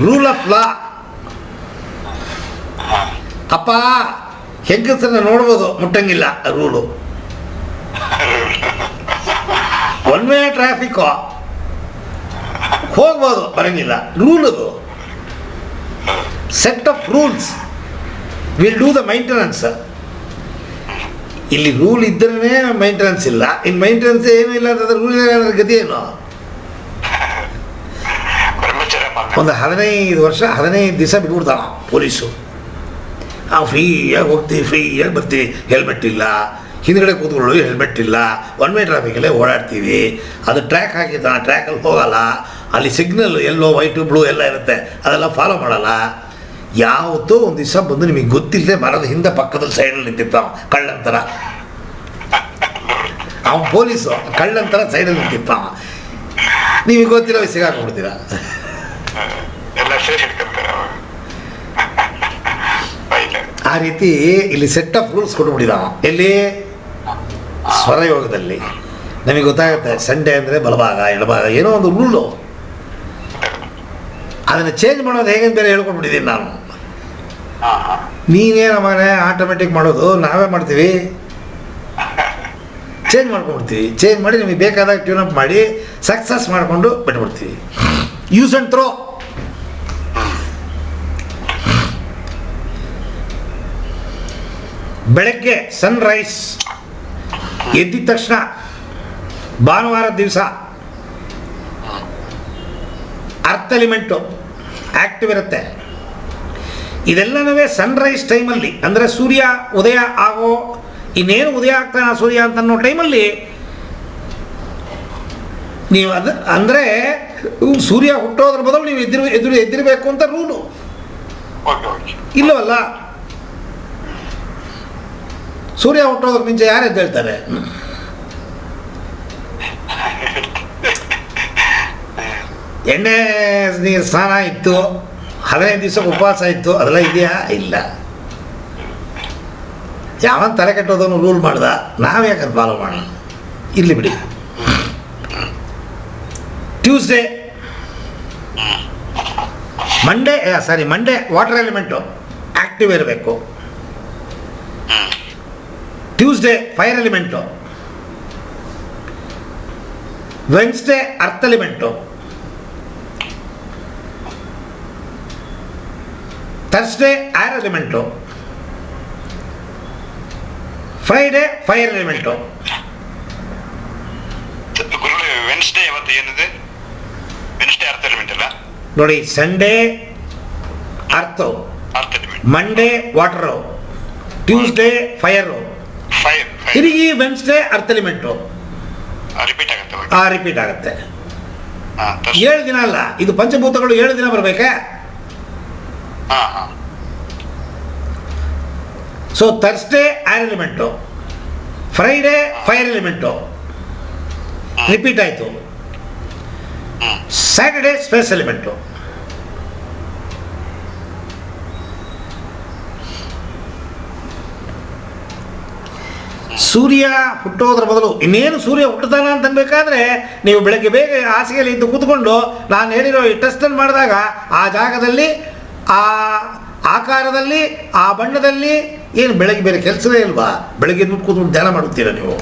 Rule of law. ಅಪ್ಪ ಹೆಂಗಸರನ್ನ ನೋಡ್ಬೋದು, ಮುಟ್ಟಂಗಿಲ್ಲ rule. One way traffic ಹೋಗ್ಬೋದು, ಬರಂಗಿಲ್ಲ. ರೂಲ್ ಅದು. Set of rules will do the maintenance. ಇಲ್ಲಿ ರೂಲ್ ಇದ್ರೇ ಮೈಂಟೆನೆನ್ಸ್ ಇಲ್ಲ. ಇನ್ನು ಮೈಂಟೆನೆನ್ಸ್ ಏನೂ ಇಲ್ಲ ಅಂತಂದ್ರೆ ರೂಲ್ ಗತಿ ಏನು? ಒಂದು 15 ವರ್ಷ 15 ದಿವಸ ಬಿಟ್ಬಿಡ್ತಾವ ಪೊಲೀಸು. ನಾವು ಫ್ರೀಯಾಗಿ ಹೋಗ್ತೀವಿ, ಫ್ರೀಯಾಗಿ ಬರ್ತೀವಿ, ಹೆಲ್ಮೆಟ್ ಇಲ್ಲ, ಹಿಂದ್ಗಡೆ ಕೂತ್ಕೊಳ್ಳೋದು ಹೆಲ್ಮೆಟ್ ಇಲ್ಲ, ಒನ್ ವೇ ಟ್ರಾಫಿಕಲ್ಲೇ ಓಡಾಡ್ತೀವಿ. ಅದು ಟ್ರ್ಯಾಕ್ ಹಾಕಿದ್ದಾನೆ, ಟ್ರ್ಯಾಕಲ್ಲಿ ಹೋಗಲ್ಲ, ಅಲ್ಲಿ ಸಿಗ್ನಲ್ ಎಲ್ಲೋ ವೈಟು ಬ್ಲೂ ಎಲ್ಲ ಇರುತ್ತೆ, ಅದೆಲ್ಲ ಫಾಲೋ ಮಾಡಲ್ಲ. ಯಾವತ್ತೋ ಒಂದು ದಿವಸ ಬಂದು ನಿಮಗೆ ಗೊತ್ತಿಲ್ಲದೆ ಮರದ ಹಿಂದೆ ಪಕ್ಕದಲ್ಲಿ ಸೈಡಲ್ಲಿ ನಿಂತಿರ್ತಾವ ಕಳ್ಳಂತರ. ಅವನು ಪೊಲೀಸು ಕಳ್ಳಂತರ ಸೈಡಲ್ಲಿ ನಿಂತಿರ್ತಾವ, ನಿಮಗೆ ಗೊತ್ತಿಲ್ಲ, ಸಿಗಾಕೊಂಡ್ಬಿಡ್ತೀರ. ಆ ರೀತಿ ಇಲ್ಲಿ ಸೆಟ್ ಆಫ್ ರೂಲ್ಸ್ ಕೊಟ್ಬಿಟ್ಟಿದ್ದಾವ. ಎಲ್ಲಿ? ಸ್ವರಯೋಗದಲ್ಲಿ ನಮಗೆ ಗೊತ್ತಾಗುತ್ತೆ. ಸಂಡೇ ಅಂದರೆ ಬಲಭಾಗ ಎಡಭಾಗ ಏನೋ ಒಂದು ರೂಲು. ಅದನ್ನು ಚೇಂಜ್ ಮಾಡೋದು ಹೇಗೆ ಬೇರೆ ಹೇಳ್ಕೊಟ್ಬಿಟ್ಟಿದ್ದೀನಿ ನಾನು. ನೀನೇ ನಮ್ಮನೆ ಆಟೋಮೆಟಿಕ್ ಮಾಡೋದು, ನಾವೇ ಮಾಡ್ತೀವಿ. ಚೇಂಜ್ ಮಾಡ್ಕೊಂಡ್ಬಿಡ್ತೀವಿ. ಚೇಂಜ್ ಮಾಡಿ ನಿಮಗೆ ಬೇಕಾದಾಗ ಟ್ಯೂನ್ ಅಪ್ ಮಾಡಿ ಸಕ್ಸಸ್ ಮಾಡಿಕೊಂಡು ಬಿಟ್ಬಿಡ್ತೀವಿ. Use and throw. ಬೆಳಗ್ಗೆ ಸನ್ರೈಸ್ ಎದ್ದಿದ ತಕ್ಷಣ ಭಾನುವಾರದ ದಿವಸ ಅರ್ತ್ ಎಲಿಮೆಂಟು ಆ್ಯಕ್ಟಿವ್ ಇರುತ್ತೆ. ಇದೆಲ್ಲನೂ ಸನ್ರೈಸ್ ಟೈಮಲ್ಲಿ, ಅಂದರೆ ಸೂರ್ಯ ಉದಯ ಆಗೋ, ಇನ್ನೇನು ಉದಯ ಆಗ್ತಾನೆ ಆ ಸೂರ್ಯ ಅಂತ ಅನ್ನೋ ಟೈಮಲ್ಲಿ ನೀವು ಅಂದರೆ ಸೂರ್ಯ ಹುಟ್ಟೋದ್ರ ಬದಲು ನೀವು ಎದ್ದಿರಬೇಕು ಅಂತ ರೂಲು. ಇಲ್ಲವಲ್ಲ, ಸೂರ್ಯ ಹುಟ್ಟೋದ್ರ ಮುಂಚೆ ಯಾರು ಎದ್ದೇಳ್ತಾರೆ? ಎಣ್ಣೆ ನೀರು ಸ್ನಾನ ಇತ್ತು, 15 ದಿವಸ ಉಪವಾಸ ಇತ್ತು, ಅದೆಲ್ಲ ಇದೆಯಾ? ಇಲ್ಲ. ಯಾವನ್ ತಲೆ ಕೆಟ್ಟೋದನ್ನು ರೂಲ್ ಮಾಡ್ದ, ನಾವು ಯಾಕಂತ ಫಾಲೋ ಮಾಡೋಣ? ಇರಲಿ ಬಿಡಿ. Tuesday Monday water element active ಇರಬೇಕು. Tuesday fire element. Wednesday earth element. Thursday air element. Friday fire element. Wednesday ಇವತ್ತು ಏನಿದೆ? ವೆನ್ಸ್ಡೇ ಅರ್ತ್ ಎಲಿಮೆಂಟ್ ಅಲ್ಲ ನೋಡಿ. Sunday earth, Monday water, Tuesday fire, ತಿರುಗಿ ವೆನ್ಸ್ಡೇ ಅರ್ತ್ ಎಲಿಮೆಂಟು. ರಿಪೀಟ್ ಆಗುತ್ತೆ. 7 ದಿನ ಅಲ್ಲ, ಇದು ಪಂಚಭೂತಗಳು 7 ದಿನ ಬರಬೇಕೆ. So Thursday air element, Friday fire element, repeat ಆಯಿತು. Saturday space element. ಸೂರ್ಯ ಹುಟ್ಟೋದ್ರ ಬದಲು ಇನ್ನೇನು ಸೂರ್ಯ ಹುಟ್ಟುತ್ತಾನ ಅಂತ ಅನ್ಬೇಕಾದ್ರೆ ನೀವು ಬೆಳಗ್ಗೆ ಬೇಗ ಹಾಸಿಗೆಯಲ್ಲಿ ಇದ್ದು ಕೂತ್ಕೊಂಡು ನಾನು ಹೇಳಿರೋ ಈ ಟೆಸ್ಟನ್ನು ಮಾಡಿದಾಗ ಆ ಜಾಗದಲ್ಲಿ, ಆ ಆಕಾರದಲ್ಲಿ, ಆ ಬಣ್ಣದಲ್ಲಿ ಏನು ಬೆಳಗ್ಗೆ ಬೇರೆ ಕೆಲಸವೇ ಇಲ್ವಾ? ಬೆಳಗ್ಗೆ ಕೂತ್ಕೊಂಡು ಧ್ಯಾನ ಮಾಡುತ್ತೀರಾ ನೀವು?